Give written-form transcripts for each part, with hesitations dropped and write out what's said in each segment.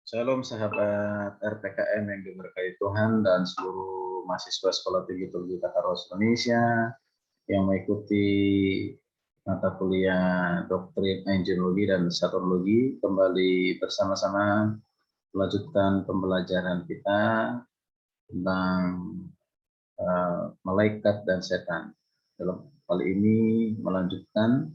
Shalom sahabat RPKM yang diberkahi Tuhan dan seluruh mahasiswa Sekolah Tinggi Teologi Tata Rosa Indonesia yang mengikuti mata kuliah Doktrin Angelologi dan Satologi. Kembali bersama-sama melanjutkan pembelajaran kita tentang malaikat dan setan. Dalam kali ini melanjutkan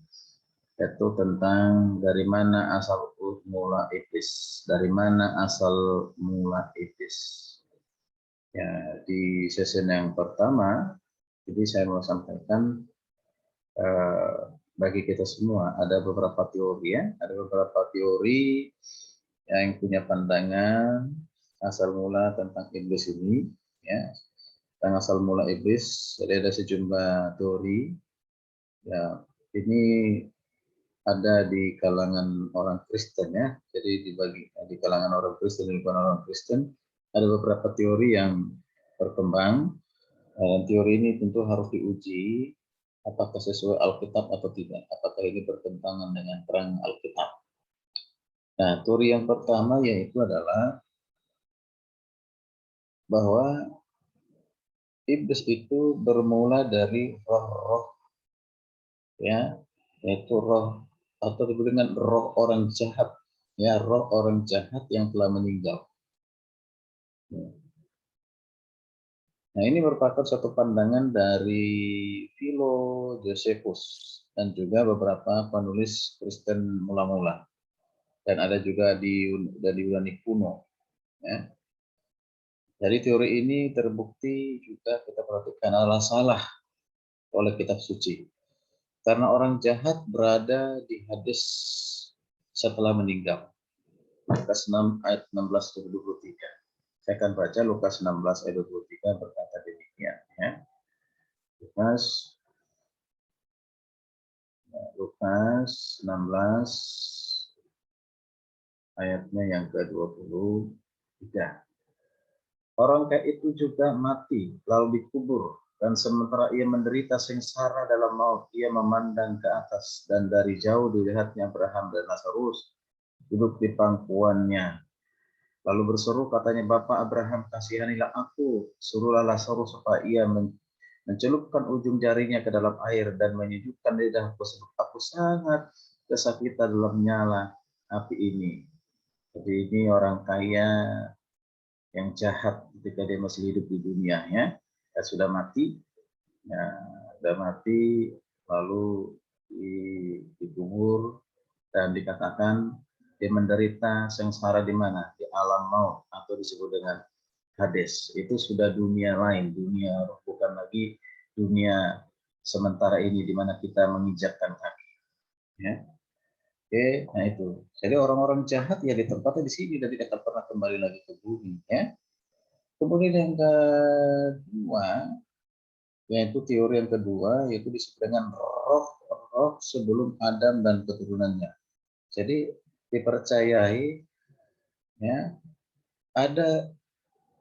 yaitu tentang dari mana asal mula iblis. Dari mana asal mula iblis. Ya, di sesi yang pertama, jadi saya mau sampaikan bagi kita semua ada beberapa teori ya, ada beberapa teori yang punya pandangan asal mula tentang iblis ini ya, tentang asal mula iblis. Jadi ada sejumlah teori ya, ini ada di kalangan orang Kristen ya. Jadi di kalangan orang Kristen dan bukan orang Kristen ada beberapa teori yang berkembang. Teori ini tentu harus diuji apakah sesuai Alkitab atau tidak. Apakah ini bertentangan dengan terang Alkitab. Nah, teori yang pertama yaitu adalah bahwa iblis itu bermula dari roh-roh ya, yaitu roh atau disebut dengan roh orang jahat ya, roh orang jahat yang telah meninggal. Nah, ini merupakan satu pandangan dari Philo Josephus dan juga beberapa penulis Kristen mula-mula. Dan ada juga dari Yunani kuno. Ya. Dari teori ini terbukti juga kita perhatikan adalah salah oleh kitab suci. Karena orang jahat berada di Hades setelah meninggal. Lukas 6 ayat 16-23. Saya akan baca Lukas 16 ayat 23 berkata demikian. Ya. Lukas 16 ayatnya yang ke-23. Orang kaya itu juga mati lalu dikubur, dan sementara ia menderita sengsara dalam maut, ia memandang ke atas dan dari jauh dilihatnya Abraham dan Lazarus duduk di pangkuannya. Lalu berseru katanya, Bapak Abraham, kasihanilah aku, suruhlah Lazarus supaya ia mencelupkan ujung jarinya ke dalam air dan menyejukkan lidahku sebab aku sangat kesakitan dalam nyala api ini. Jadi ini orang kaya yang jahat ketika dia masih hidup di dunia ya. Ya sudah mati, ya, sudah mati lalu dikubur dan dikatakan dia menderita sengsara di mana? Di alam maut atau disebut dengan Hades. Itu sudah dunia lain, dunia roh, bukan lagi dunia sementara ini di mana kita menginjakkan kaki. Ya. Oke, nah itu. Jadi orang-orang jahat ya ditempatnya di sini dan tidak akan pernah kembali lagi ke bumi. Ya. Kemudian yang kedua, yaitu teori yang kedua, yaitu disebut dengan roh-roh sebelum Adam dan keturunannya. Jadi dipercayai ya ada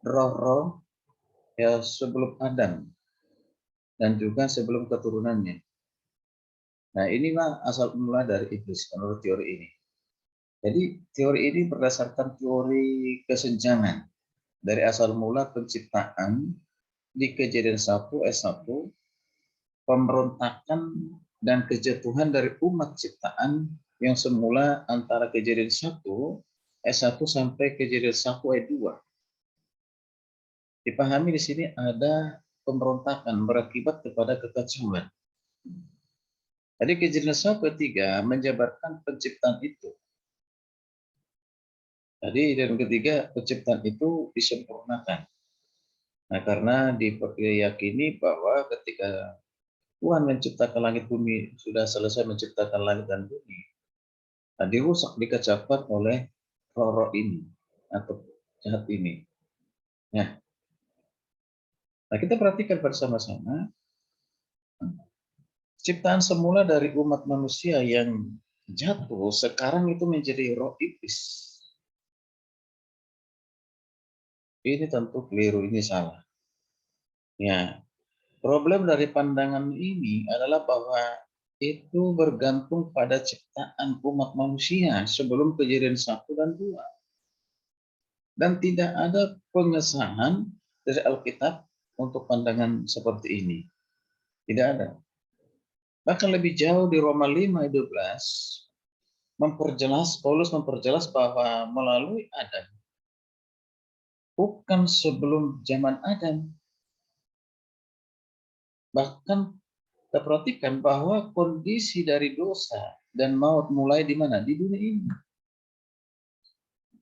roh-roh ya sebelum Adam dan juga sebelum keturunannya. Nah, inilah asal mula dari iblis menurut teori ini. Jadi teori ini berdasarkan teori kesenjangan dari asal mula penciptaan di Kejadian 1 ayat 1, pemberontakan dan kejatuhan dari umat ciptaan yang semula antara Kejadian 1 ayat 1 sampai Kejadian 1 ayat 2. Dipahami di sini ada pemberontakan berakibat kepada kekacauan. Jadi Kejadian 1 ayat 3 menjabarkan penciptaan itu. Jadi dan ketiga penciptaan itu disempurnakan. Nah, karena diyakini bahwa ketika Tuhan menciptakan langit bumi, sudah selesai menciptakan langit dan bumi, nah, dirusak, dikacaukan oleh roh-roh ini atau jahat ini. Nah, kita perhatikan bersama-sama ciptaan semula dari umat manusia yang jatuh sekarang itu menjadi roh iblis. Ini tentu keliru, ini salah. Ya, problem dari pandangan ini adalah bahwa itu bergantung pada ciptaan umat manusia sebelum Kejadian 1 dan 2. Dan tidak ada pengesahan dari Alkitab untuk pandangan seperti ini. Tidak ada. Bahkan lebih jauh di Roma 5:12 Paulus memperjelas bahwa melalui Adam, bukan sebelum zaman Adam. Bahkan kita perhatikan bahwa kondisi dari dosa dan maut mulai di mana? Di dunia ini.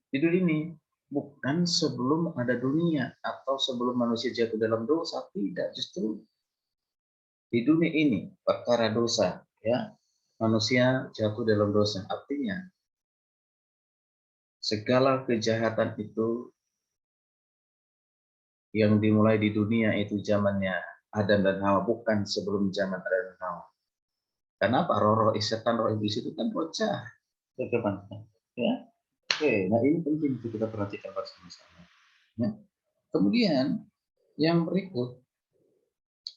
Di dunia ini. Bukan sebelum ada dunia atau sebelum manusia jatuh dalam dosa. Tidak, justru di dunia ini perkara dosa. Ya, manusia jatuh dalam dosa. Artinya, segala kejahatan itu yang dimulai di dunia itu zamannya Adam dan Hawa, bukan sebelum zaman Adam dan Hawa. Kenapa? Roh setan, roh iblis itu kan bocah. Ya. Oke, nah ini penting untuk kita perhatikan bersama-sama. Ya. Kemudian yang berikut,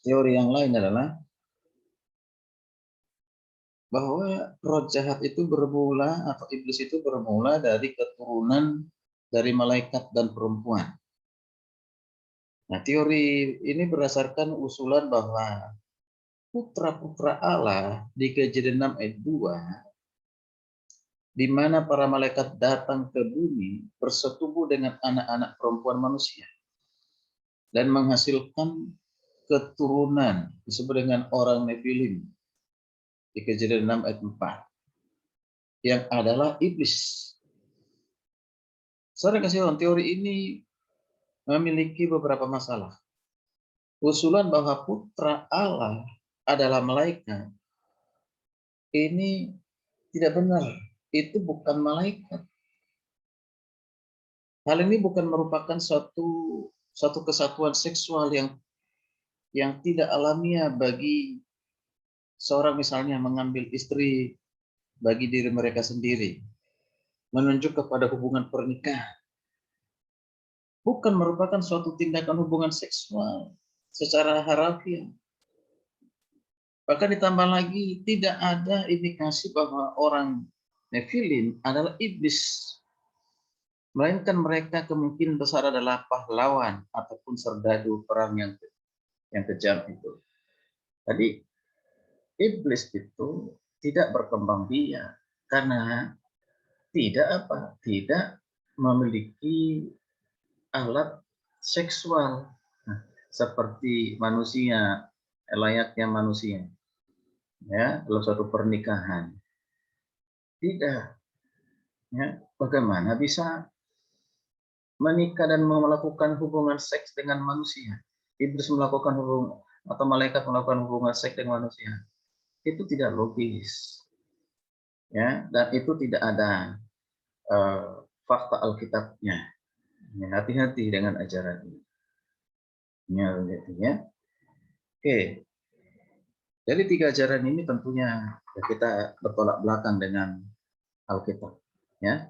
teori yang lain adalah bahwa roh jahat itu bermula atau iblis itu bermula dari keturunan dari malaikat dan perempuan. Nah, teori ini berdasarkan usulan bahwa putra-putra Allah di Kejadian 6 ayat 2, di mana para malaikat datang ke bumi bersetubuh dengan anak-anak perempuan manusia dan menghasilkan keturunan disebut dengan orang Nephilim di Kejadian 6 ayat 4 yang adalah iblis. Saudara kasih teori ini memiliki beberapa masalah. Usulan bahwa putra Allah adalah malaikat ini tidak benar. Itu bukan malaikat. Hal ini bukan merupakan satu kesatuan seksual yang tidak alamiah bagi seorang misalnya mengambil istri bagi diri mereka sendiri, menunjuk kepada hubungan pernikahan. Bukan merupakan suatu tindakan hubungan seksual secara harafiah. Bahkan ditambah lagi tidak ada indikasi bahwa orang Nephilim adalah iblis, melainkan mereka kemungkinan besar adalah pahlawan ataupun serdadu perang yang kejam itu. Jadi iblis itu tidak berkembang biak karena tidak memiliki alat seksual seperti manusia, layaknya manusia, ya, dalam suatu pernikahan. Tidak, ya, bagaimana bisa menikah dan melakukan hubungan seks dengan manusia? Iblis melakukan hubungan atau malaikat melakukan hubungan seks dengan manusia. Itu tidak logis. Ya, dan itu tidak ada fakta Alkitabnya. Ya, hati-hati dengan ajaran ini. Ya. Oke. Jadi 3 ajaran ini tentunya kita bertolak belakang dengan Alkitab. Ya.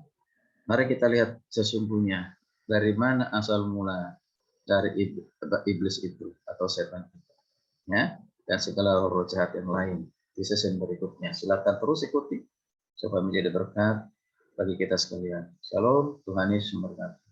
Mari kita lihat sesungguhnya dari mana asal mula dari iblis itu atau setan itu. Ya. Dan segala roh jahat yang lain di sesi berikutnya. Silakan terus ikuti supaya menjadi berkat bagi kita sekalian. Shalom, Tuhan Yesus memberkati.